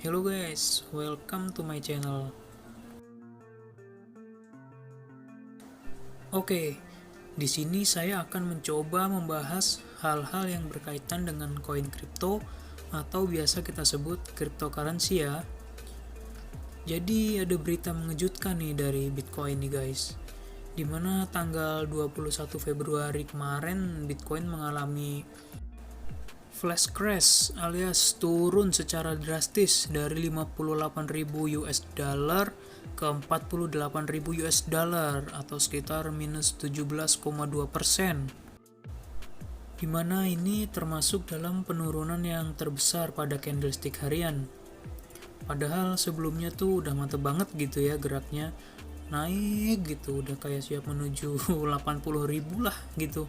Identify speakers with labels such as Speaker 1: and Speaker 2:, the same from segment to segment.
Speaker 1: Hello guys, welcome to my channel. Oke, di sini saya akan mencoba membahas hal-hal yang berkaitan dengan koin kripto atau biasa kita sebut cryptocurrency ya. Jadi ada berita mengejutkan nih dari Bitcoin nih guys. Dimana tanggal 21 Februari kemarin Bitcoin mengalami flash crash alias turun secara drastis dari 58.000 US dollar ke 48.000 US dollar atau sekitar minus 17,2%. Dimana ini termasuk dalam penurunan yang terbesar pada candlestick harian. Padahal sebelumnya tuh udah mantep banget gitu ya geraknya, naik gitu, udah kayak siap menuju 80.000 lah gitu.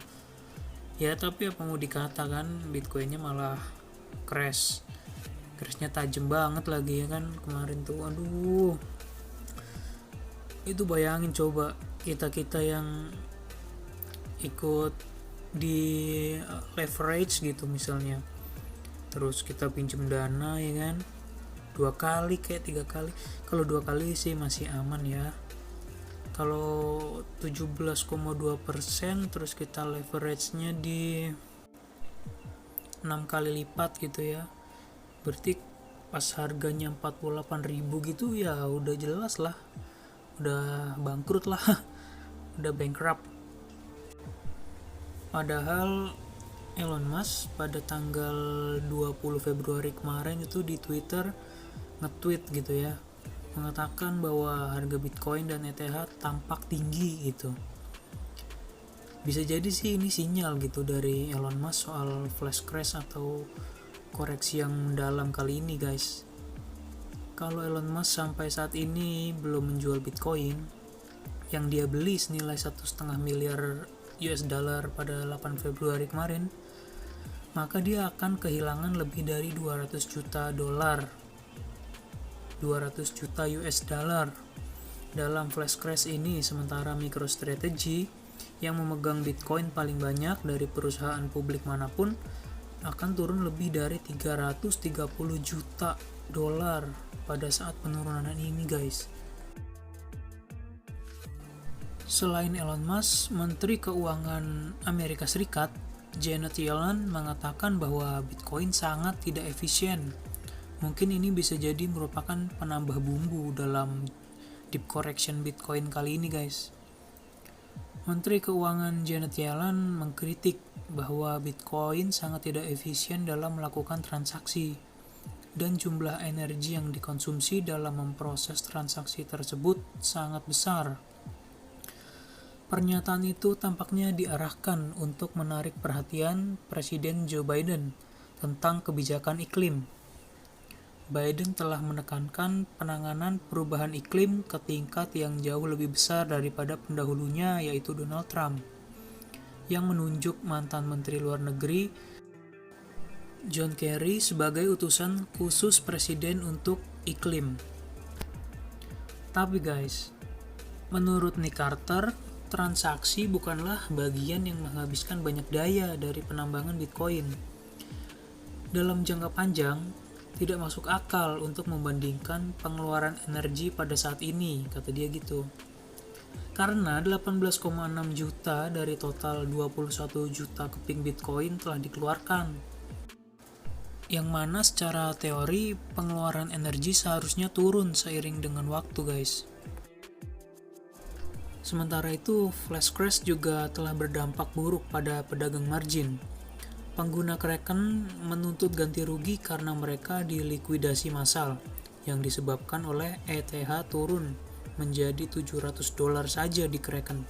Speaker 1: Ya tapi apa mau dikatakan, Bitcoinnya malah crashnya tajam banget lagi ya kan kemarin tuh. Aduh, itu bayangin coba kita yang ikut di leverage gitu misalnya, terus kita pinjem dana ya kan, 2 kali kayak 3 kali. Kalau 2 kali sih masih aman ya. Kalau 17,2% terus kita leverage-nya di 6 kali lipat gitu ya, berarti pas harganya 48.000 gitu ya udah jelas lah, udah bangkrut lah udah bankrupt. Padahal Elon Musk pada tanggal 20 Februari kemarin itu di Twitter nge-tweet gitu ya, mengatakan bahwa harga Bitcoin dan ETH tampak tinggi gitu. Bisa jadi sih ini sinyal gitu dari Elon Musk soal flash crash atau koreksi yang mendalam kali ini guys. Kalau Elon Musk sampai saat ini belum menjual Bitcoin yang dia beli senilai 1,5 miliar US dollar pada 8 Februari kemarin, maka dia akan kehilangan lebih dari 200 juta dolar, 200 juta US dollar dalam flash crash ini. Sementara MicroStrategy yang memegang Bitcoin paling banyak dari perusahaan publik manapun akan turun lebih dari 330 juta dolar pada saat penurunan ini guys. Selain Elon Musk, Menteri Keuangan Amerika Serikat Janet Yellen mengatakan bahwa Bitcoin sangat tidak efisien. Mungkin ini bisa jadi merupakan penambah bumbu dalam deep correction Bitcoin kali ini guys. Menteri Keuangan Janet Yellen mengkritik bahwa Bitcoin sangat tidak efisien dalam melakukan transaksi dan jumlah energi yang dikonsumsi dalam memproses transaksi tersebut sangat besar. Pernyataan itu tampaknya diarahkan untuk menarik perhatian Presiden Joe Biden tentang kebijakan iklim. Biden telah menekankan penanganan perubahan iklim ke tingkat yang jauh lebih besar daripada pendahulunya, yaitu Donald Trump, yang menunjuk mantan Menteri Luar Negeri John Kerry sebagai utusan khusus Presiden untuk iklim. Tapi guys, menurut Nick Carter, transaksi bukanlah bagian yang menghabiskan banyak daya dari penambangan Bitcoin. Dalam jangka panjang, tidak masuk akal untuk membandingkan pengeluaran energi pada saat ini, kata dia gitu. Karena 18,6 juta dari total 21 juta keping Bitcoin telah dikeluarkan. Yang mana secara teori pengeluaran energi seharusnya turun seiring dengan waktu guys. Sementara itu, flash crash juga telah berdampak buruk pada pedagang margin. Pengguna Kraken menuntut ganti rugi karena mereka dilikuidasi massal yang disebabkan oleh ETH turun menjadi 700 dolar saja di Kraken.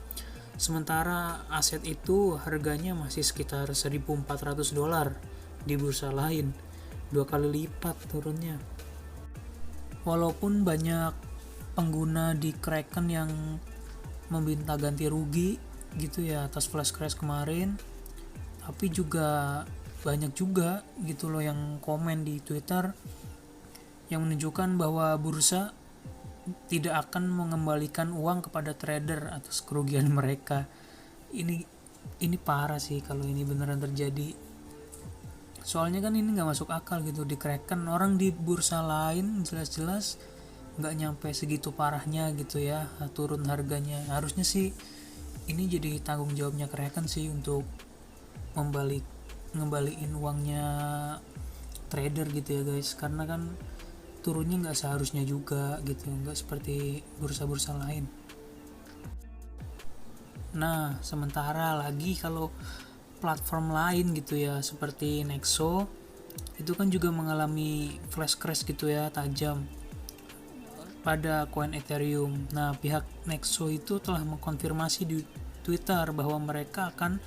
Speaker 1: Sementara aset itu harganya masih sekitar 1.400 dolar di bursa lain, 2 kali lipat turunnya. Walaupun banyak pengguna di Kraken yang meminta ganti rugi gitu ya atas flash crash kemarin, tapi juga banyak juga gitu loh yang komen di Twitter yang menunjukkan bahwa bursa tidak akan mengembalikan uang kepada trader atas kerugian mereka. Ini parah sih kalau ini beneran terjadi. Soalnya kan ini nggak masuk akal gitu, di Kraken orang di bursa lain jelas-jelas nggak nyampe segitu parahnya gitu ya turun harganya. Harusnya sih ini jadi tanggung jawabnya Kraken sih untuk ngembaliin uangnya trader gitu ya guys, karena kan turunnya nggak seharusnya juga gitu, nggak seperti bursa-bursa lain. Nah sementara lagi kalau platform lain gitu ya seperti Nexo itu kan juga mengalami flash crash gitu ya tajam pada koin Ethereum. Nah pihak Nexo itu telah mengkonfirmasi di Twitter bahwa mereka akan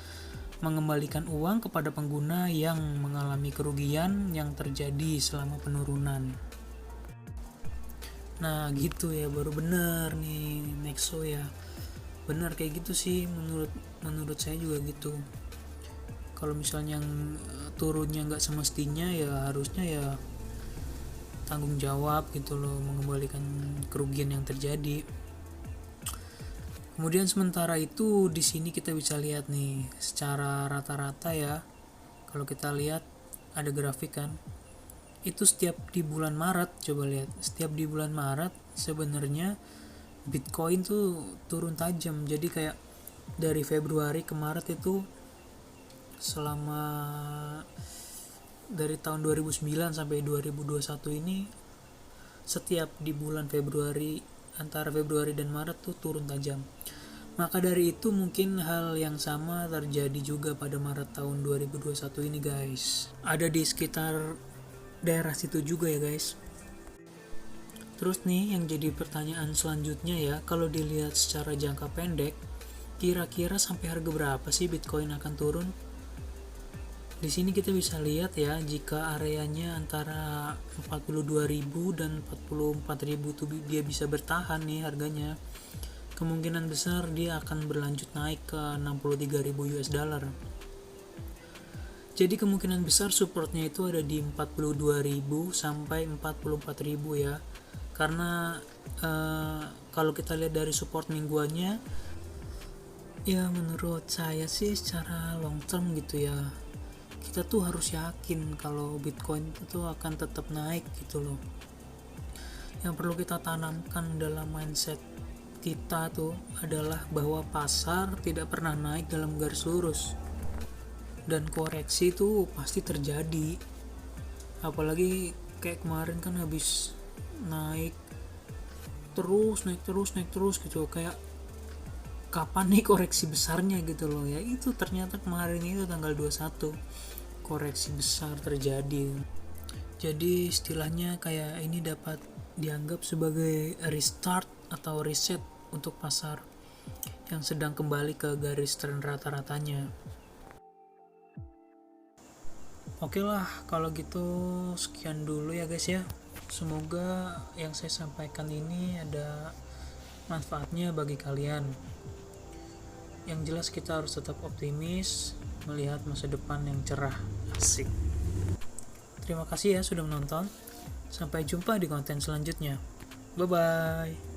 Speaker 1: mengembalikan uang kepada pengguna yang mengalami kerugian yang terjadi selama penurunan. Nah gitu ya, baru bener nih Nexo ya, bener kayak gitu sih menurut saya juga gitu. Kalau misalnya turunnya nggak semestinya ya harusnya ya tanggung jawab gitu loh, mengembalikan kerugian yang terjadi. Kemudian sementara itu di sini kita bisa lihat nih secara rata-rata ya. Kalau kita lihat ada grafik kan. Itu setiap di bulan Maret, coba lihat. Setiap di bulan Maret sebenarnya Bitcoin tuh turun tajam. Jadi kayak dari Februari ke Maret itu selama dari tahun 2009 sampai 2021 ini setiap di bulan Februari, antara Februari dan Maret tuh turun tajam. Maka dari itu mungkin hal yang sama terjadi juga pada Maret tahun 2021 ini guys. Ada di sekitar daerah situ juga ya guys. Terus nih yang jadi pertanyaan selanjutnya ya, kalau dilihat secara jangka pendek, kira-kira sampai harga berapa sih Bitcoin akan turun? Di sini kita bisa lihat ya, jika areanya antara 42.000 dan 44.000 tuh dia bisa bertahan nih harganya. Kemungkinan besar dia akan berlanjut naik ke 63.000 US dollar. Jadi kemungkinan besar supportnya itu ada di 42.000 sampai 44.000 ya. Karena kalau kita lihat dari support mingguannya, ya menurut saya sih secara long term gitu ya, kita tuh harus yakin kalau Bitcoin itu akan tetap naik gitu loh. Yang perlu kita tanamkan dalam mindset kita tuh adalah bahwa pasar tidak pernah naik dalam garis lurus, dan koreksi itu pasti terjadi. Apalagi kayak kemarin kan habis naik terus gitu, kayak kapan nih koreksi besarnya gitu loh ya. Itu ternyata kemarin itu tanggal 21 koreksi besar terjadi. Jadi istilahnya kayak ini dapat dianggap sebagai restart atau reset untuk pasar yang sedang kembali ke garis tren rata-ratanya. Oke lah, kalau gitu sekian dulu ya guys ya. Semoga yang saya sampaikan ini ada manfaatnya bagi kalian. Yang jelas kita harus tetap optimis melihat masa depan yang cerah. Asik. Terima kasih ya sudah menonton. Sampai jumpa di konten selanjutnya. Bye bye.